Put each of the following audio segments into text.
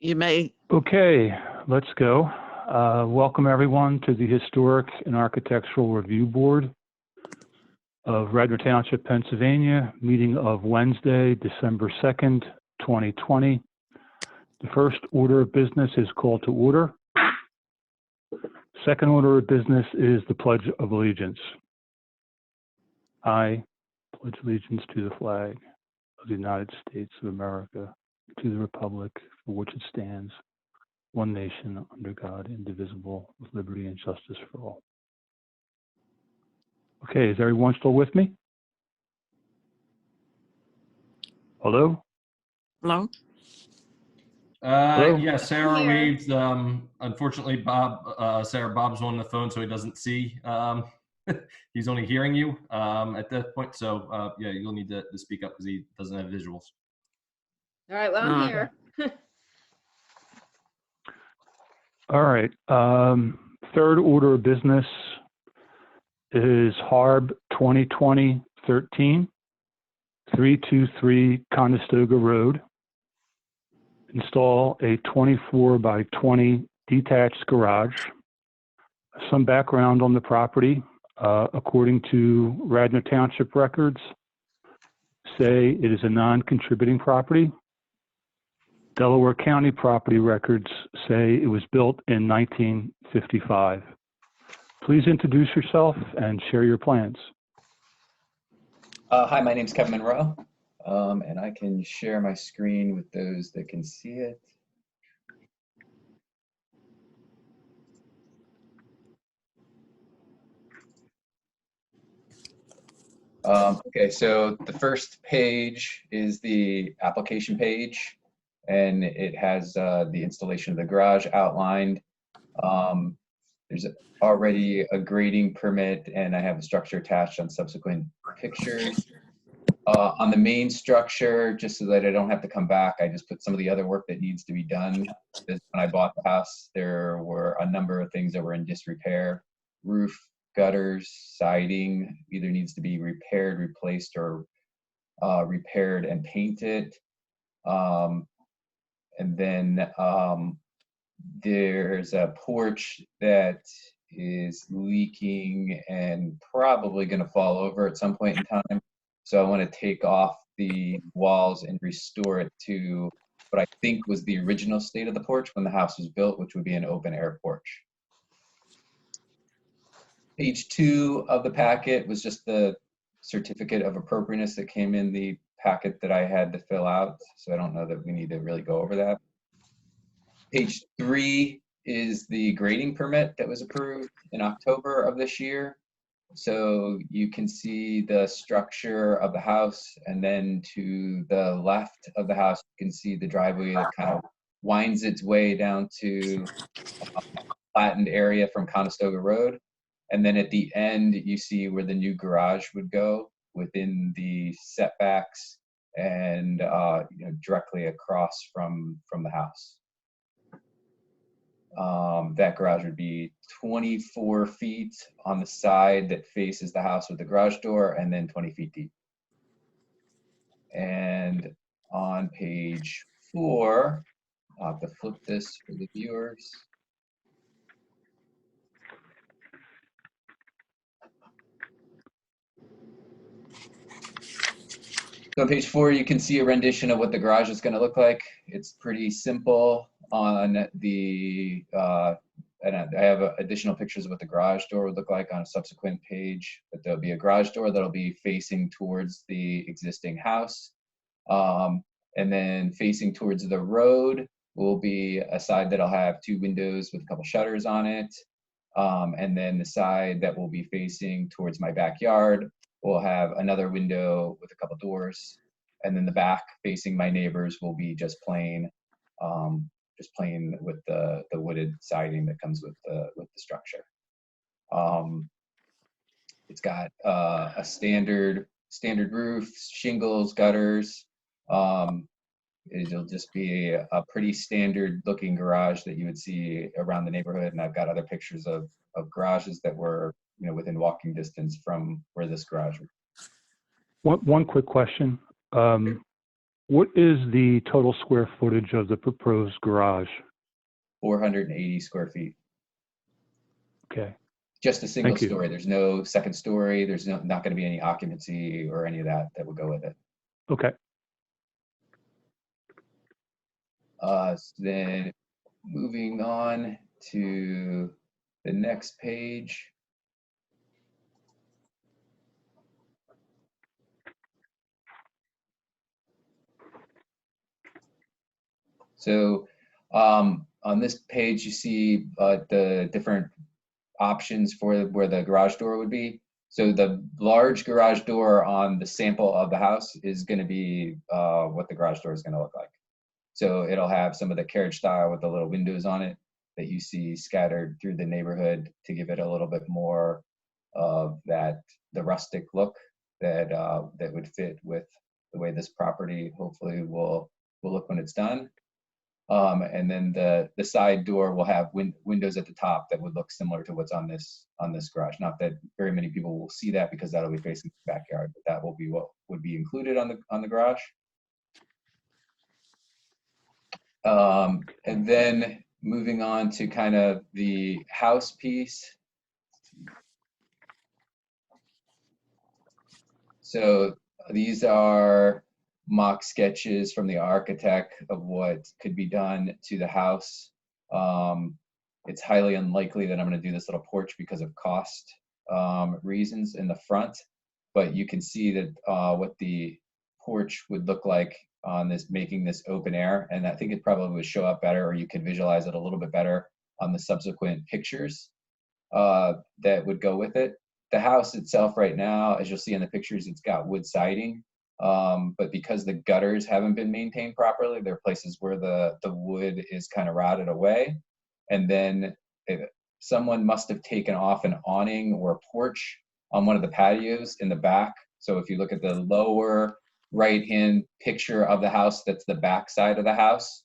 You may. Okay, let's go. Welcome everyone to the Historic and Architectural Review Board of Radnor Township, Pennsylvania, meeting of Wednesday, December 2nd, 2020. The first order of business is called to order. Second order of business is the Pledge of Allegiance. I pledge allegiance to the flag of the United States of America, to the republic for which it stands, one nation under God, indivisible, with liberty and justice for all. Okay, is everyone still with me? Hello? Hello? Hello? Yeah, Sarah waved. Unfortunately, Bob's on the phone, so he doesn't see. He's only hearing you at that point. So yeah, you'll need to speak up because he doesn't have visuals. All right, well, I'm here. All right. Third order of business is HARB 2020-13, 323 Conestoga Road. Install a 24 by 20 detached garage. Some background on the property. According to Radnor Township records, say it is a non-contributing property. Delaware County property records say it was built in 1955. Please introduce yourself and share your plans. Hi, my name's Kevin Monroe, and I can share my screen with those that can see it. Okay, so the first page is the application page, and it has the installation of the garage outlined. There's already a grading permit, and I have a structure attached on subsequent pictures. On the main structure, just so that I don't have to come back, I just put some of the other work that needs to be done. Because when I bought the house, there were a number of things that were in disrepair. Roof, gutters, siding either needs to be repaired, replaced, or repaired and painted. And then there's a porch that is leaking and probably going to fall over at some point in time. So I want to take off the walls and restore it to what I think was the original state of the porch when the house was built, which would be an open air porch. Page 2 of the packet was just the certificate of appropriateness that came in the packet that I had to fill out. So I don't know that we need to really go over that. Page 3 is the grading permit that was approved in October of this year. So you can see the structure of the house, and then to the left of the house, you can see the driveway that kind of winds its way down to a flattened area from Conestoga Road. And then at the end, you see where the new garage would go within the setbacks and directly across from the house. That garage would be 24 feet on the side that faces the house with the garage door, and then 20 feet deep. And on page 4, I'll have to flip this for the viewers. So on page 4, you can see a rendition of what the garage is going to look like. It's pretty simple. On the, and I have additional pictures of what the garage door would look like on a subsequent page, but there'll be a garage door that'll be facing towards the existing house. And then facing towards the road will be a side that'll have 2 windows with a couple shutters on it. And then the side that will be facing towards my backyard will have another window with a couple doors. And then the back facing my neighbors will be just plain with the wooded siding that comes with the structure. It's got a standard roof, shingles, gutters. It'll just be a pretty standard looking garage that you would see around the neighborhood. And I've got other pictures of garages that were within walking distance from where this garage was. One quick question. What is the total square footage of the proposed garage? 480 square feet. Okay, Just a single Thank you. story. There's no second story. There's not going to be any occupancy or any of that would go with it. okay. So then moving on to the next page. So on this page, you see the different options for where the garage door would be. So the large garage door on the sample of the house is going to be what the garage door is going to look like. So it'll have some of the carriage style with the little windows on it that you see scattered through the neighborhood to give it a little bit more of the rustic look that would fit with the way this property hopefully will look when it's done. And then the side door will have windows at the top that would look similar to what's on this garage. Not that very many people will see that because that'll be facing the backyard, but that will be what would be included on the garage. And then moving on to kind of the house piece. So these are mock sketches from the architect of what could be done to the house. It's highly unlikely that I'm going to do this little porch because of cost reasons in the front, but you can see that what the porch would look like on this, making this open air, and I think it probably would show up better, or you can visualize it a little bit better on the subsequent pictures that would go with it. The house itself right now, as you'll see in the pictures, it's got wood siding. But because the gutters haven't been maintained properly, there are places where the wood is kind of rotted away. And then someone must have taken off an awning or a porch on one of the patios in the back. So if you look at the lower right-hand picture of the house, that's the back side of the house.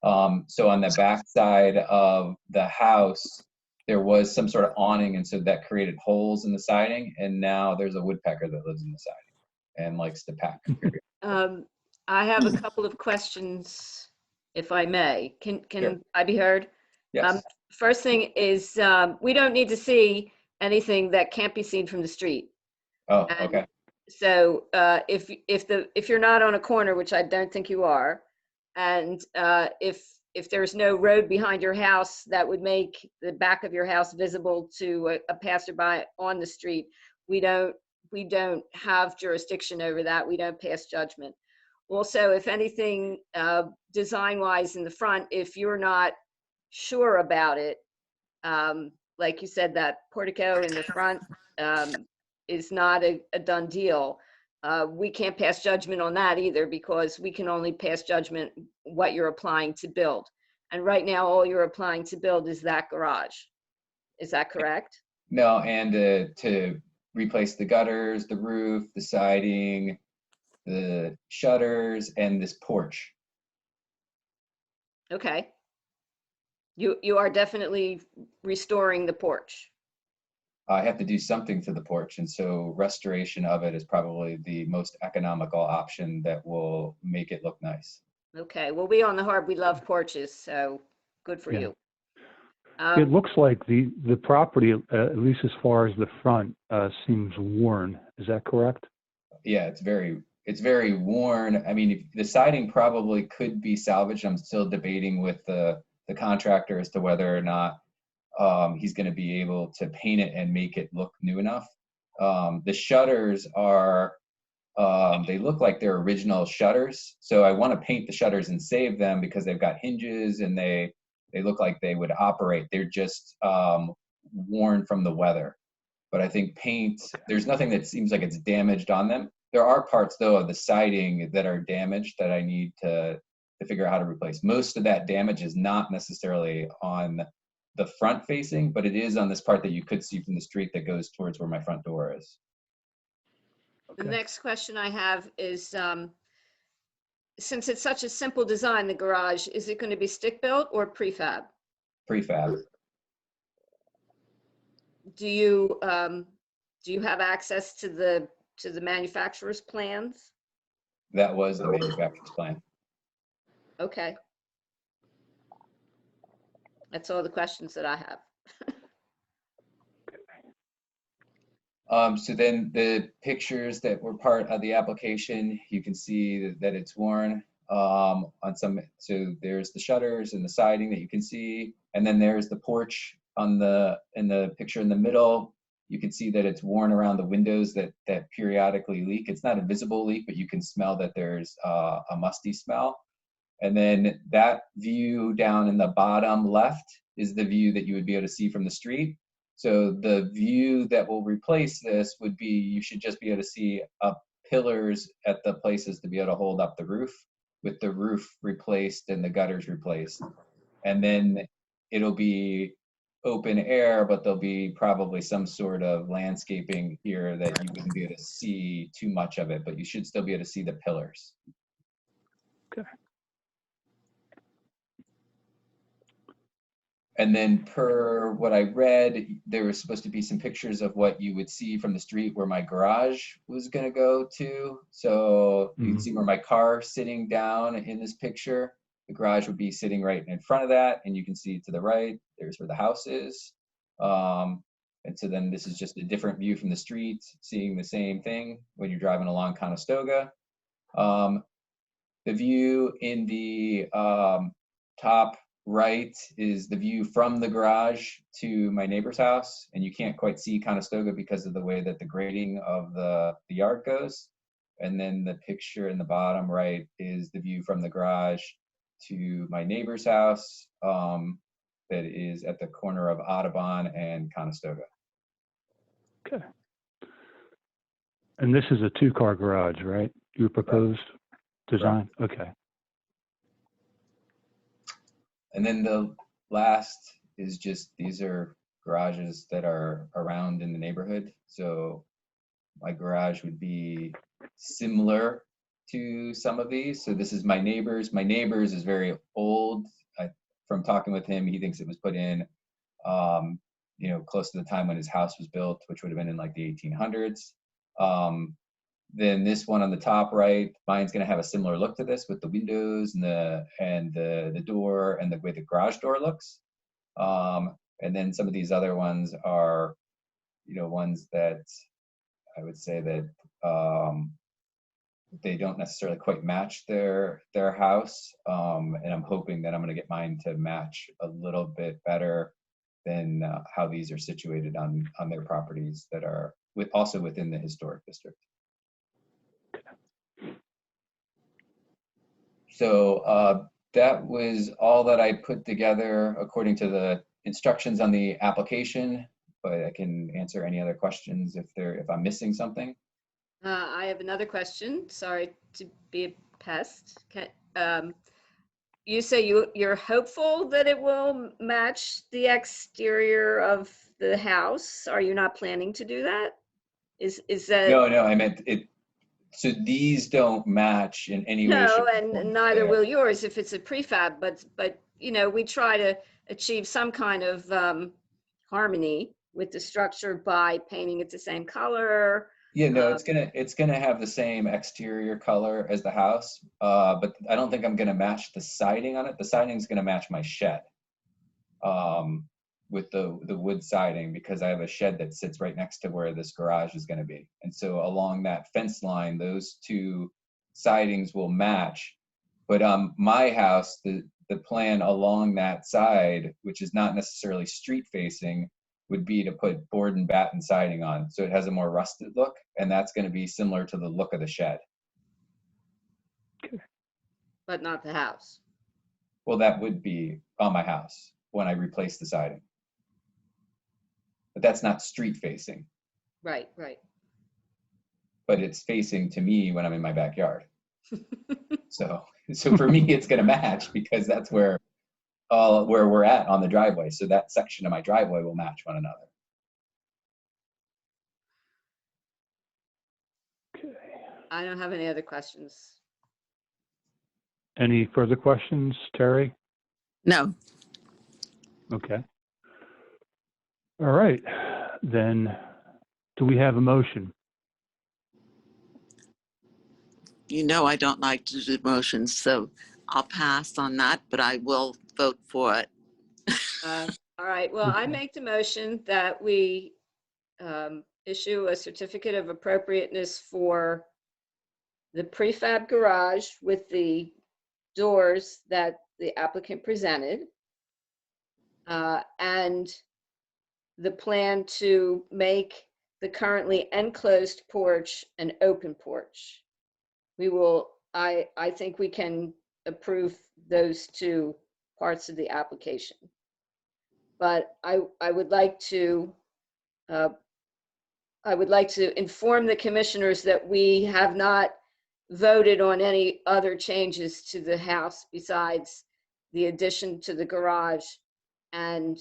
So on the back side of the house, there was some sort of awning, and so that created holes in the siding. And now there's a woodpecker that lives in the siding and likes to pack. I have a couple of questions, if I may. Can Sure. I be heard? Yes. First thing is, we don't need to see anything that can't be seen from the street. Oh, And okay. so if you're not on a corner, which I don't think you are, and if there's no road behind your house that would make the back of your house visible to a passerby on the street, we don't have jurisdiction over that. We don't pass judgment. Also, if anything, design-wise in the front, if you're not sure about it, like you said, that portico in the front is not a done deal. We can't pass judgment on that either, because we can only pass judgment what you're applying to build. And right now, all you're applying to build is that garage. Is that correct? No, and to replace the gutters, the roof, the siding, the shutters, and this porch. Okay. You are definitely restoring the porch. I have to do something to the porch, and so restoration of it is probably the most economical option that will make it look nice. Okay. Well, we on the Harb, we love porches, so good for Yeah. you. It looks like the property, at least as far as the front, seems worn. Is that correct? Yeah, it's very worn. I mean, the siding probably could be salvaged. I'm still debating with the contractor as to whether or not he's going to be able to paint it and make it look new enough. The shutters are, they look like they're original shutters. So I want to paint the shutters and save them because they've got hinges and they look like they would operate. They're just worn from the weather. But I think paint, there's nothing that seems like it's damaged on them. There are parts though of the siding that are damaged that I need to figure out how to replace. Most of that damage is not necessarily on the front facing, but it is on this part that you could see from the street that goes towards where my front door is. The next question I have is, since it's such a simple design, the garage, is it going to be stick built or prefab? Prefab. Do you have access to the manufacturer's plans? That was the manufacturer's plan. Okay. That's all the questions that I have. So then the pictures that were part of the application, you can see that it's worn on some, so there's the shutters and the siding that you can see, and then there's the porch in the picture in the middle. You can see that it's worn around the windows that periodically leak. It's not a visible leak, but you can smell that there's a musty smell. And then that view down in the bottom left is the view that you would be able to see from the street. So the view that will replace this would be, you should just be able to see up pillars at the places to be able to hold up the roof, with the roof replaced and the gutters replaced. And then it'll be open air, but there'll be probably some sort of landscaping here that you wouldn't be able to see too much of it, but you should still be able to see the pillars. Okay. And then per what I read, there was supposed to be some pictures of what you would see from the street where my garage was gonna go to. So you can see where my car sitting down in this picture. The garage would be sitting right in front of that, and you can see to the right, there's where the house is. And so then this is just a different view from the street, seeing the same thing when you're driving along Conestoga. The view in the top right is the view from the garage to my neighbor's house, and you can't quite see Conestoga because of the way that the grading of the yard goes. And then the picture in the bottom right is the view from the garage to my neighbor's house, that is at the corner of Audubon and Conestoga. Okay. And this is a 2-car garage, right? Your proposed design? Okay. And then the last is just, these are garages that are around in the neighborhood. So my garage would be similar to some of these. So this is my neighbor's. My neighbor's is very old. From talking with him, he thinks it was put in, you know, close to the time when his house was built, which would have been in like the 1800s. Then this one on the top right, mine's gonna have a similar look to this with the windows and the door and the way the garage door looks. And then some of these other ones are, you know, ones that I would say that they don't necessarily quite match their house. And I'm hoping that I'm gonna get mine to match a little bit better than how these are situated on their properties that are also within the historic district. So that was all that I put together according to the instructions on the application, but I can answer any other questions if I'm missing something. I have another question. Sorry to be a pest. You say you're hopeful that it will match the exterior of the house. Are you not planning to do that? Is that? No, I meant it. So these don't match in any way. No, shape, or and form neither there. will yours if it's a prefab. But you know, we try to achieve some kind of harmony with the structure by painting it the same color. Yeah, no, it's gonna have the same exterior color as the house, but I don't think I'm gonna match the siding on it. The siding's gonna match my shed, with the wood siding, because I have a shed that sits right next to where this garage is gonna be. And so along that fence line, those two sidings will match. But my house, the plan along that side, which is not necessarily street facing, would be to put board and batten siding on, so it has a more rusted look, and that's going to be similar to the look of the shed. But not the house. Well, that would be on my house when I replace the siding, but that's not street facing. Right. But it's facing to me when I'm in my backyard. so for me, it's going to match, because that's where we're at on the driveway. So that section of my driveway will match one another. Okay. I don't have any other questions. Any further questions, Terry? No. Okay. All right. Then, do we have a motion? You know I don't like to do motions, so I'll pass on that, but I will vote for it. All right, well, I make the motion that we issue a certificate of appropriateness for the prefab garage with the doors that the applicant presented, and the plan to make the currently enclosed porch an open porch. We will, I think we can approve those two parts of the application. But I would like to inform the commissioners that we have not voted on any other changes to the house besides the addition to the garage and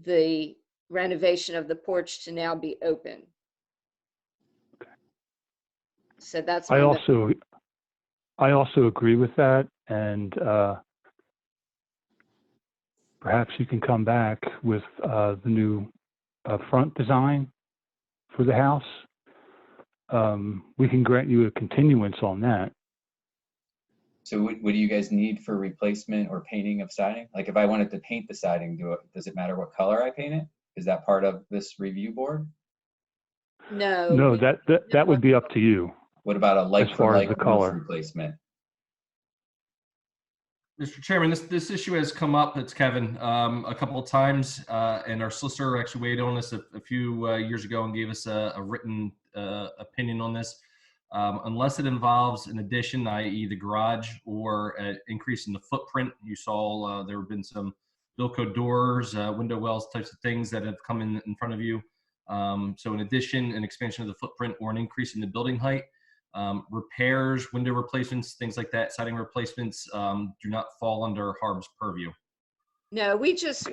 the renovation of the porch to now be open. So that's my I also agree with that, and perhaps you can come back with the new front design for the house. We can grant you a continuance on that. So what do you guys need for replacement or painting of siding? Like if I wanted to paint the siding, does it matter what color I paint it? Is that part of this review board? No. No, that would be up to you. What about a like As for far as like the roof color. replacement? Mr. Chairman, this issue has come up, it's Kevin, a couple of times, and our solicitor actually weighed on this a few years ago and gave us a written opinion on this. Unless it involves an addition, i.e. the garage, or an increase in the footprint, you saw there have been some Bilco doors, window wells types of things that have come in front of you. So in addition, an expansion of the footprint or an increase in the building height, repairs, window replacements, things like that, siding replacements do not fall under HARB's purview. No, we just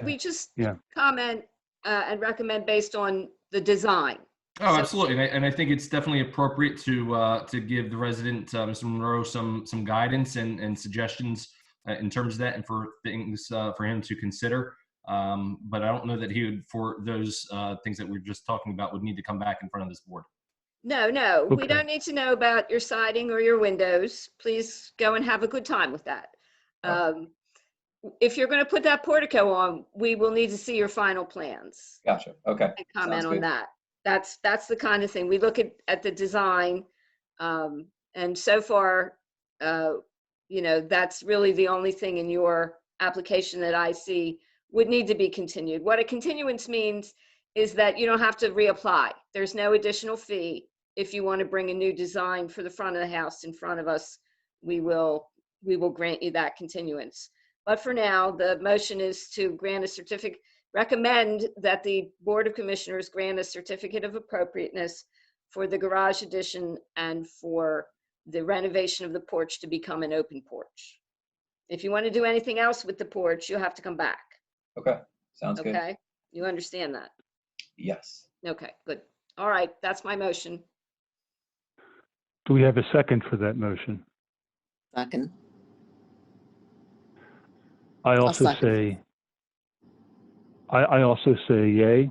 comment and recommend based on the design. Oh, absolutely, and I think it's definitely appropriate to give the resident, Mr. Monroe, some guidance and suggestions in terms of that, and for things for him to consider. But I don't know that he would, for those things that we're just talking about, would need to come back in front of this board. No, Okay. we don't need to know about your siding or your windows. Please go and have a good time with that. If you're going to put that portico on, we will need to see your final plans. Gotcha. Okay. And comment Sounds on good. that. That's the kind of thing. We look at the design, and so far, that's really the only thing in your application that I see would need to be continued. What a continuance means is that you don't have to reapply. There's no additional fee. If you want to bring a new design for the front of the house in front of us, we will grant you that continuance. But for now, the motion is to grant a certificate, recommend that the Board of Commissioners grant a certificate of appropriateness for the garage addition and for the renovation of the porch to become an open porch. If you want to do anything else with the porch, you'll have to come back. Okay. Sounds good. Okay? You understand that? Yes. Okay, good. All right, that's my motion. Do we have a second for that motion? Second. I also second. say yay.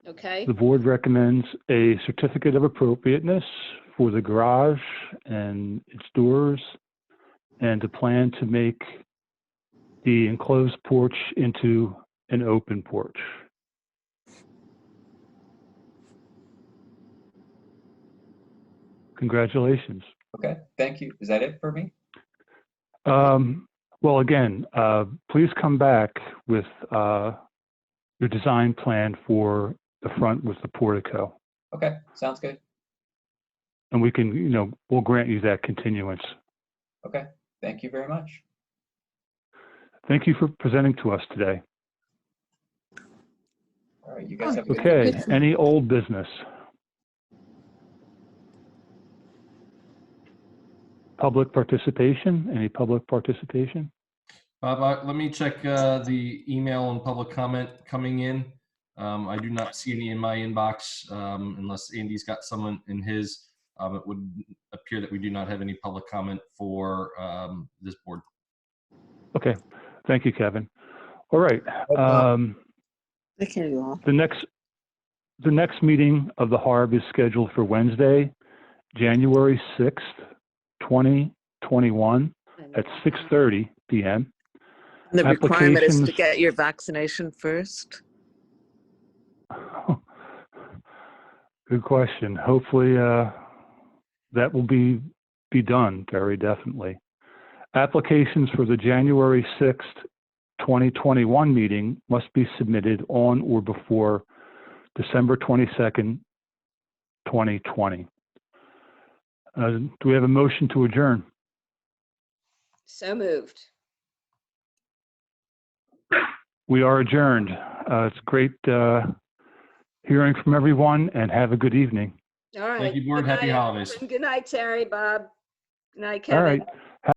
Okay, The board recommends a certificate of appropriateness for the garage and its doors, and a plan to make the enclosed porch into an open porch. Congratulations. Okay. Thank you. Is that it for me? Well, again, please come back with your design plan for the front with the portico, Okay. Sounds good. and we can, we'll grant you that continuance. Okay. Thank you very much. Thank you for presenting to us today. All right. You guys have a good Okay, day. any old business? Public participation? Any public participation? Bob, let me check the email and public comment coming in. I do not see any in my inbox unless Andy's got someone in his. It would appear that we do not have any public comment for this board. Okay, thank you, Kevin. All right. Take care, you all. The next meeting of the HARB is scheduled for Wednesday, January 6th, 2021 at 6:30 p.m. The requirement is to Applications- get your vaccination first. Good question. Hopefully that will be done very definitely. Applications for the January 6th, 2021 meeting must be submitted on or before December 22nd, 2020. Do we have a motion to adjourn? So moved. We are adjourned. It's great hearing from everyone, and have a good evening. All right. Thank you, board. Good Happy night, holidays. everyone. Good night, Terry, Bob. Good night, All Kevin. right.